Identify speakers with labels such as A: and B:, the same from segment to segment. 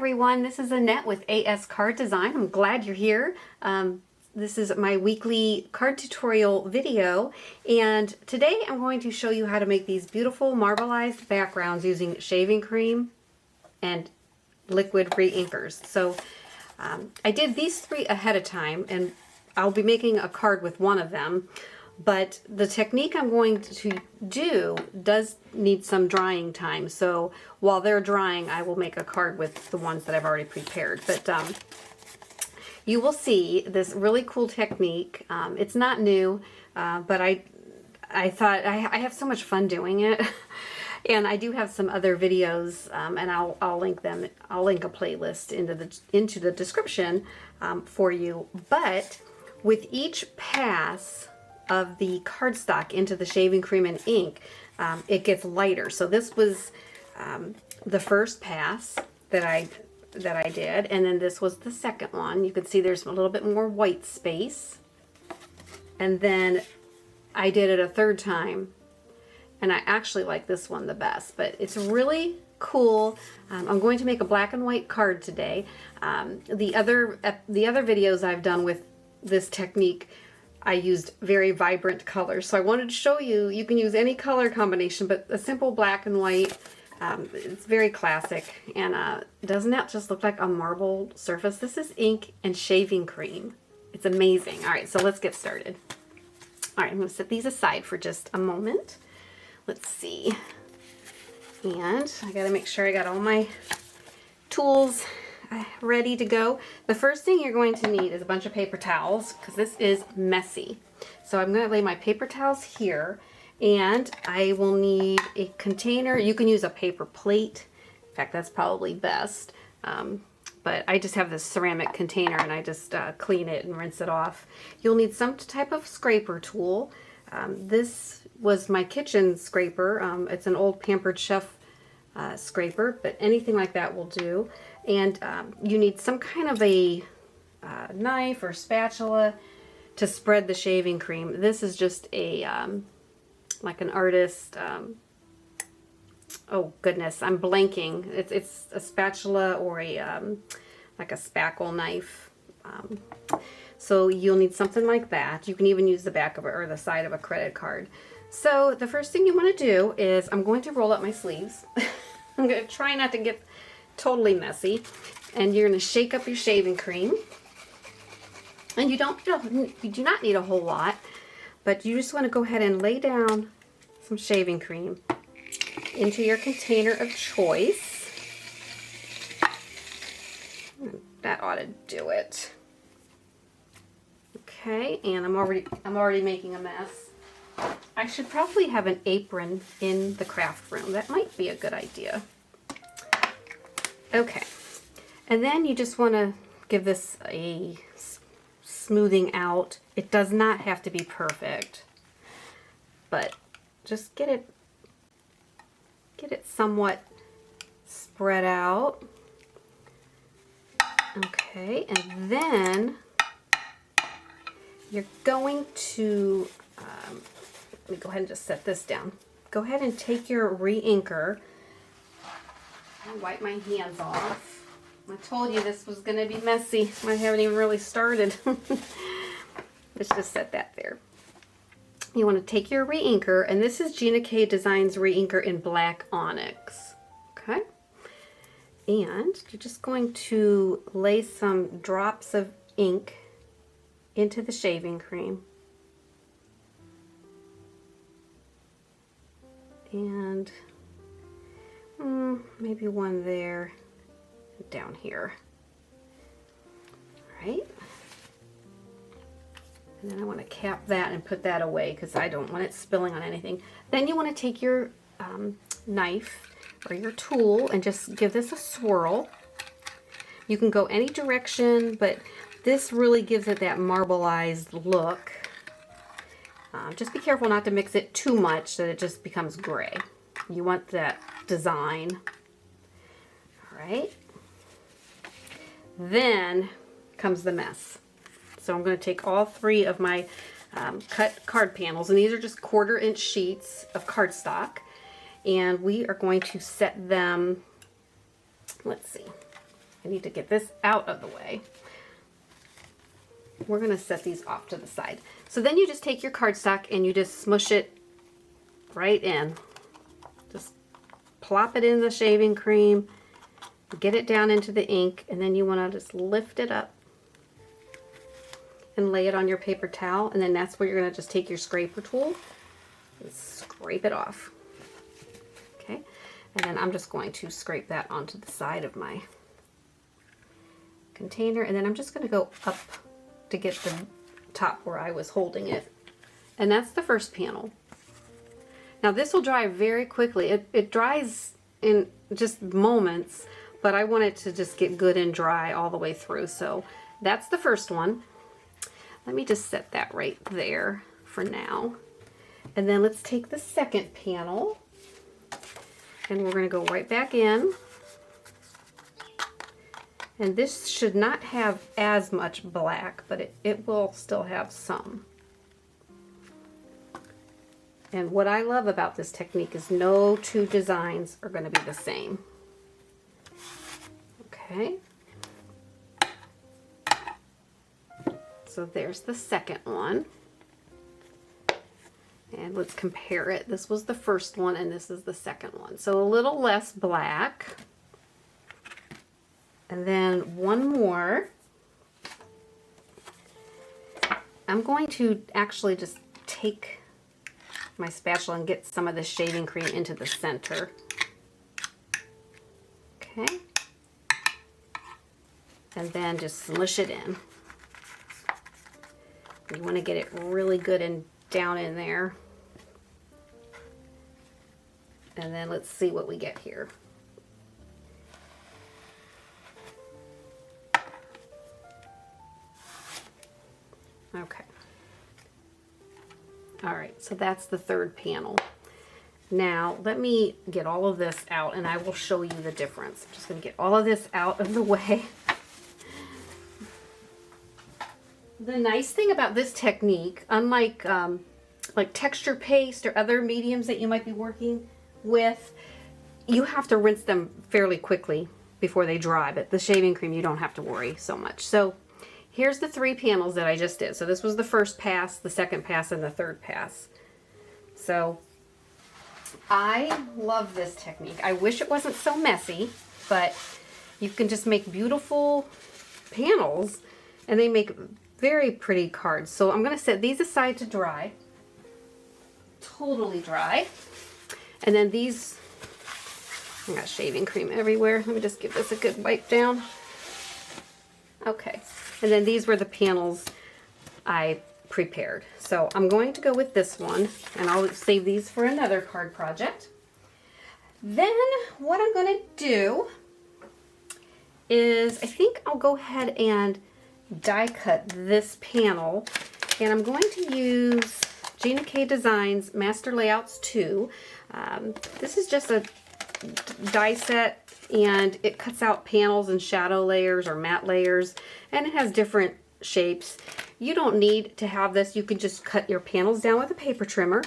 A: everyone, this is Annette with ASCardDesign. I'm glad you're here. This is my weekly card tutorial video, and today I'm going to show you how to make these beautiful marbleized backgrounds using shaving cream and liquid re-inkers. So I did these three ahead of time, and I'll be making a card with one of them. But the technique I'm going to do does need some drying time. So while they're drying, I will make a card with the ones that I've already prepared. But you will see this really cool technique. It's not new, but I thought I have so much fun doing it. And I do have some other videos, and I'll link them. I'll link a playlist into the description for you. But with each pass of the cardstock into the shaving cream and ink, it gets lighter. So this was the first pass that I did, and then this was the second one. You can see there's a little bit more white space, and then I did it a third time, and I actually like this one the best. But it's really cool. I'm going to make a black and white card today. The other videos I've done with this technique, I used very vibrant colors. So I wanted to show you, you can use any color combination, but a simple black and white, it's very classic. And doesn't that just look like a marble surface? This is ink and shaving cream. It's amazing. All right, so let's get started. All right, I'm gonna set these aside for just a moment. Let's see. And I gotta make sure I got all my tools ready to go. The first thing you're going to need is a bunch of paper towels, because this is messy. So I'm going to lay my paper towels here, and I will need a container. You can use a paper plate. In fact, that's probably best. But I just have this ceramic container, and I just clean it and rinse it off. You'll need some type of scraper tool. This was my kitchen scraper. It's an old Pampered Chef scraper, but anything like that will do. And you need some kind of a knife or spatula to spread the shaving cream. This is just a like an artist. Oh goodness, I'm blanking. It's a spatula or a like a spackle knife. So you'll need something like that. You can even use the back of it or the side of a credit card. So the first thing you want to do is, I'm going to roll up my sleeves. I'm going to try not to get totally messy, and you're going to shake up your shaving cream. And you do not need a whole lot, but you just want to go ahead and lay down some shaving cream into your container of choice. That ought to do it. Okay, and I'm already making a mess. I should probably have an apron in the craft room. That might be a good idea. Okay, and then you just want to give this a smoothing out. It does not have to be perfect, but just get it somewhat spread out. Okay, and then you're going to let me go ahead and just set this down. Go ahead and take your re-inker. I'll wipe my hands off. I told you this was going to be messy. I haven't even really started. Let's just set that there. You want to take your re-inker, and this is Gina K Design's re-inker in black Onyx. Okay? And you're just going to lay some drops of ink into the shaving cream. And maybe one there, down here. All right. And then I want to cap that and put that away because I don't want it spilling on anything. Then you want to take your knife or your tool and just give this a swirl. You can go any direction, but this really gives it that marbleized look. Just be careful not to mix it too much that it just becomes gray. You want that design. All right. Then comes the mess. So I'm going to take all three of my cut card panels, and these are just 1/4 inch sheets of cardstock, and we are going to set them, let's see, I need to get this out of the way. We're going to set these off to the side. So then you just take your cardstock and you just smush it right in. Just plop it in the shaving cream, get it down into the ink, and then you want to just lift it up and lay it on your paper towel, and then that's where you're going to just take your scraper tool and scrape it off. Okay, and then I'm just going to scrape that onto the side of my container, and then I'm just going to go up to get the top where I was holding it. And that's the first panel. Now this will dry very quickly. It dries in just moments, but I want it to just get good and dry all the way through. So that's the first one. Let me just set that right there for now. And then let's take the second panel and we're going to go right back in. And this should not have as much black, but it will still have some. And what I love about this technique is no two designs are going to be the same. Okay. So there's the second one. And let's compare it. This was the first one and this is the second one. So a little less black. And then one more. I'm going to actually just take my spatula and get some of the shaving cream into the center. Okay. And then just smush it in. You want to get it really good and down in there. And then let's see what we get here. Okay. All right, so that's the third panel. Now, let me get all of this out and I will show you the difference. I'm just going to get all of this out of the way. The nice thing about this technique, unlike like texture paste or other mediums that you might be working with, you have to rinse them fairly quickly before they dry, but the shaving cream you don't have to worry so much. So here's the 3 panels that I just did. So this was the first pass, the second pass, and the third pass. So I love this technique. I wish it wasn't so messy, but you can just make beautiful panels and they make very pretty cards. So I'm going to set these aside to dry. Totally dry. And then these, I got shaving cream everywhere. Let me just give this a good wipe down. Okay. And then these were the panels I prepared. So I'm going to go with this one and I'll save these for another card project. Then what I'm going to do is I think I'll go ahead and die cut this panel, and I'm going to use Gina Design's Master Layouts 2. This is just a die set and it cuts out panels and shadow layers or matte layers, and it has different shapes. You don't need to have this. You can just cut your panels down with a paper trimmer.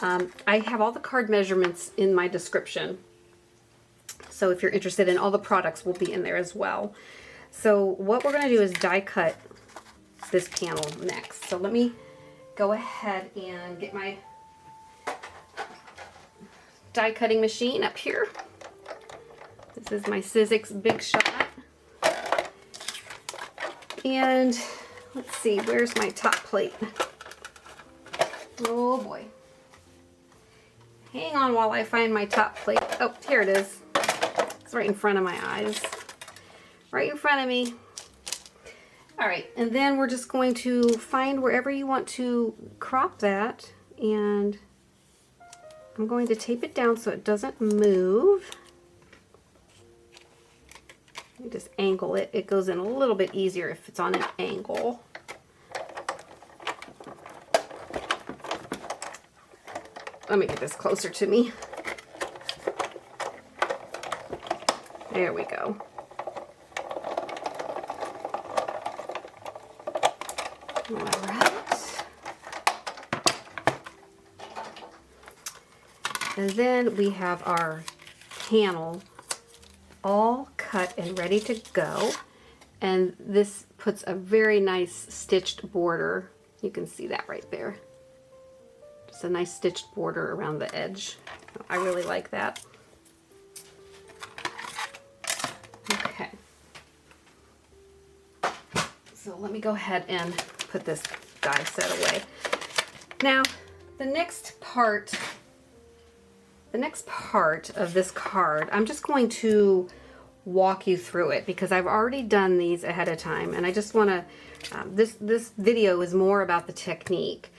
A: I have all the card measurements in my description, so if you're interested in all the products will be in there as well. So what we're going to do is die cut this panel next. So let me go ahead and get my die cutting machine up here. This is my Sizzix Big Shot. And let's see, where's my top plate? Oh boy. Hang on while I find my top plate. Oh, here it is. It's right in front of my eyes. Right in front of me. All right, and then we're just going to find wherever you want to crop that, and I'm going to tape it down so it doesn't move. Let me just angle it. It goes in a little bit easier if it's on an angle. Let me get this closer to me. There we go. All right. And then we have our panel all cut cut and ready to go. And this puts a very nice stitched border. You can see that right there. Just a nice stitched border around the edge. I really like that. Okay. So let me go ahead and put this die set away. Now, the next part of this card, I'm just going to walk you through it because I've already done these ahead of time, and I just want to, this video is more about the technique.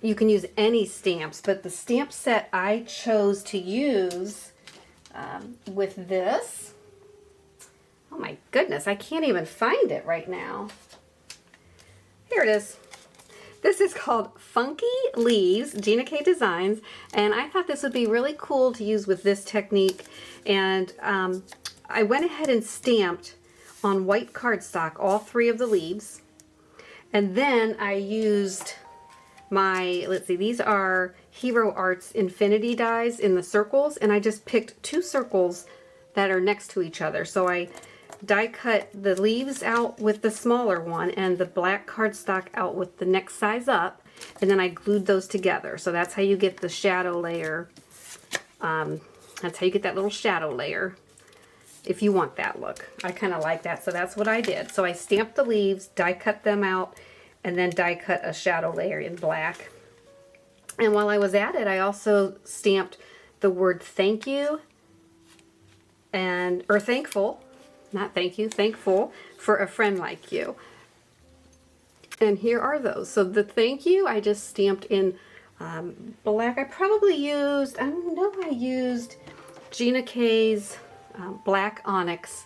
A: You can use any stamps, but the stamp set I chose to use with this, oh my goodness, I can't even find it right now. Here it is. This is called Funky Leaves, Gina K Designs, and I thought this would be really cool to use with this technique. And I went ahead and stamped on white cardstock all 3 of the leaves. And then I used my, let's see, these are Hero Arts Infinity dies in the circles, and I just picked 2 circles that are next to each other. So I die cut the leaves out with the smaller one and the black cardstock out with the next size up, and then I glued those together. So that's how you get the shadow layer. That's how you get that little shadow layer if you want that look. I kind of like that, so that's what I did. So I stamped the leaves, die cut them out, and then die cut a shadow layer in black. And while I was at it, I also stamped the word thank you or thankful, not thank you, thankful for a friend like you. And here are those. So the thank you, I just stamped in black. I probably used, I used Gina K's black Onyx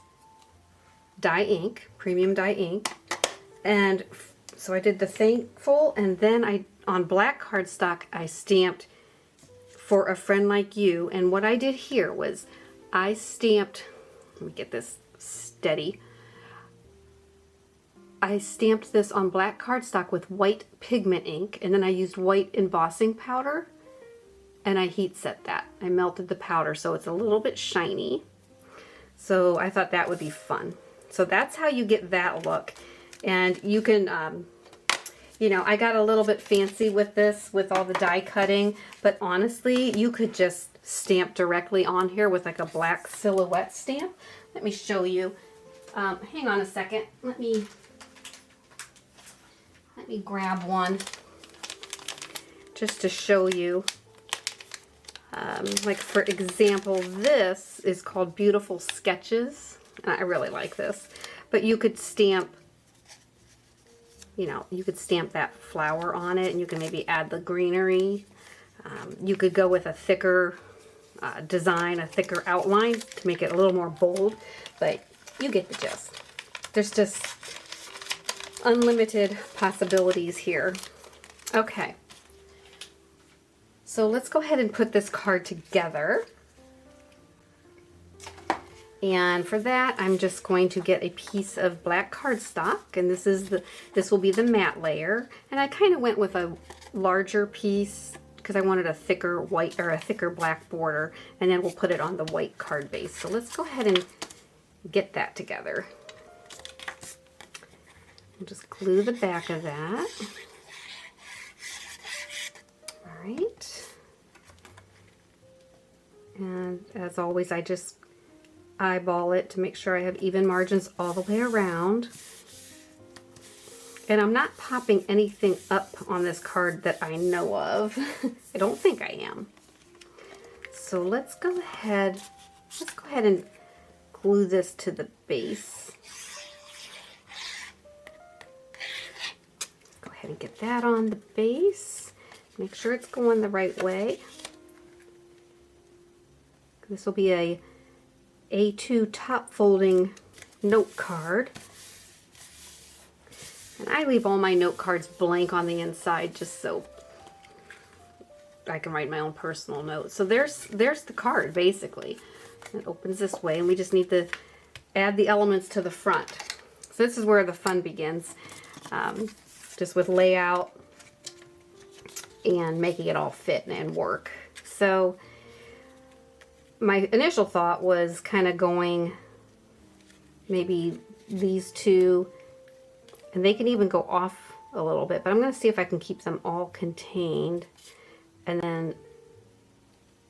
A: dye ink, premium dye ink. And so I did the thankful, and then on black cardstock, I stamped for a friend like you. And what I did here was I stamped, let me get this steady. I stamped this on black cardstock with white pigment ink, and then I used white embossing powder, and I heat set that. I melted the powder so it's a little bit shiny. So I thought that would be fun. So that's how you get that look. And you can, you know, I got a little bit fancy with this, with all the die cutting, but honestly, you could just stamp directly on here with like a black silhouette stamp. Let me show you. Hang on a second. Let me grab one just to show you. Like for example, this is called Beautiful Sketches. I really like this. But you could stamp, you know, you could stamp that flower on it, and you can maybe add the greenery. You could go with a thicker design, a thicker outline to make it a little more bold, but you get the gist. There's just unlimited possibilities here. Okay. So let's go ahead and put this card together. And for that, I'm just going to get a piece of black cardstock, and this will be the matte layer. And I kind of went with a larger piece because I wanted a thicker white or a thicker black border, and then we'll put it on the white card base. So let's go ahead and get that together. I'll just glue the back of that. All right. And as always, I just eyeball it to make sure I have even margins all the way around. And I'm not popping anything up on this card that I know of. I don't think I am. So let's go ahead and glue this to the base. Go ahead and get that on the base. Make sure it's going the right way. This will be a A2 top folding note card. And I leave all my note cards blank on the inside just so I can write my own personal notes. So there's the card basically. It opens this way, and we just need to add the elements to the front. So this is where the fun begins, just with layout and making it all fit and work. So my initial thought was kind of going maybe these two, and they can even go off a little bit, but I'm going to see if I can keep them all contained. And then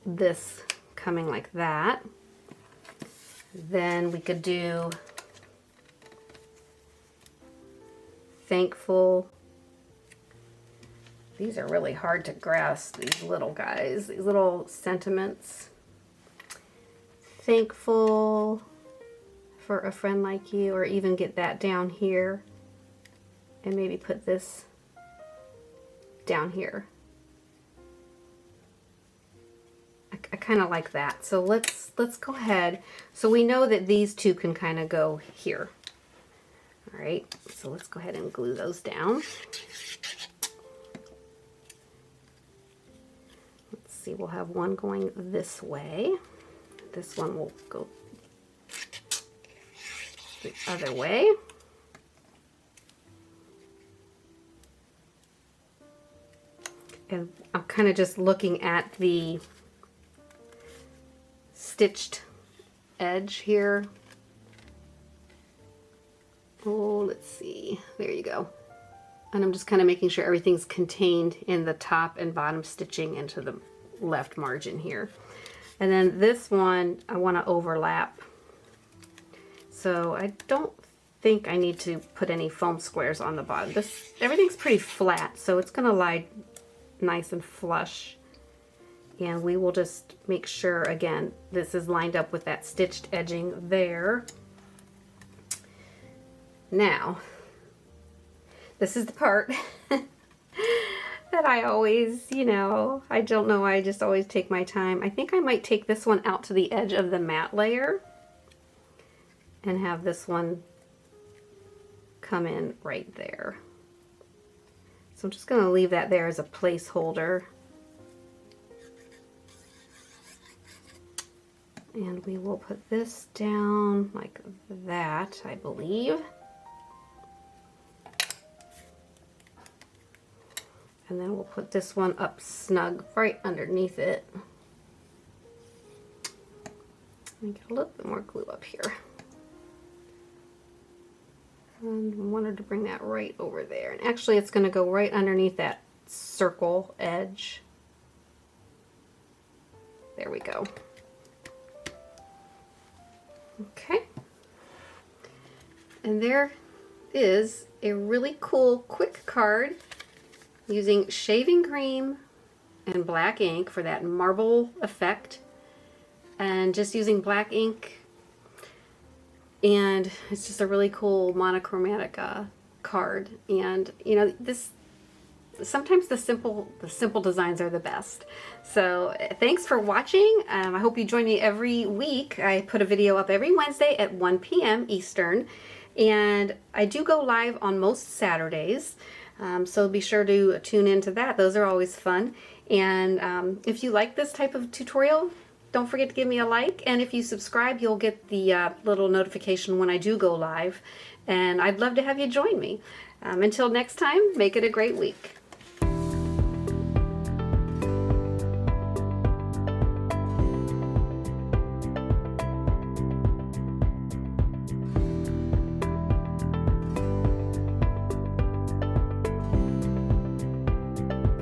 A: this coming like that. Then we could do thankful. These are really hard to grasp, these little guys, these little sentiments. Thankful for a friend like you, or even get that down here and maybe put this down here. I kind of like that. So let's go ahead. So we know that these two can kind of go here. All right, so let's go ahead and glue those down. Let's see, we'll have one going this way. This one will go the other way. And I'm kind of just looking at the stitched edge here. Oh, let's see. There you go. And I'm just kind of making sure everything's contained in the top and bottom stitching into the left margin here. And then this one, I want to overlap. So I don't think I need to put any foam squares on the bottom. Everything's pretty flat, so it's going to lie nice and flush. And we will just make sure, again, this is lined up with that stitched edging there. Now, this is the part that I always, I don't know, I just always take my time. I think I might take this one out to the edge of the matte layer and have this one come in right there. So I'm just going to leave that there as a placeholder. And we will put this down like that, I believe. And then we'll put this one up snug right underneath it. And get a little bit more glue up here. And I wanted to bring that right over there. And actually it's going to go right underneath that circle edge. There we go. Okay. And there is a really cool quick card using shaving cream and black ink for that marble effect, and just using black ink, and it's just a really cool monochromatic card. And this, sometimes the simple designs are the best. So thanks for watching. I hope you join me every week. I put a video up every Wednesday at 1 p.m. Eastern, and I do go live on most Saturdays. So be sure to tune into that. Those are always fun. And if you like this type of tutorial, don't forget to give me a like. And if you subscribe, you'll get the little notification when I do go live. And I'd love to have you join me. Until next time, make it a great week.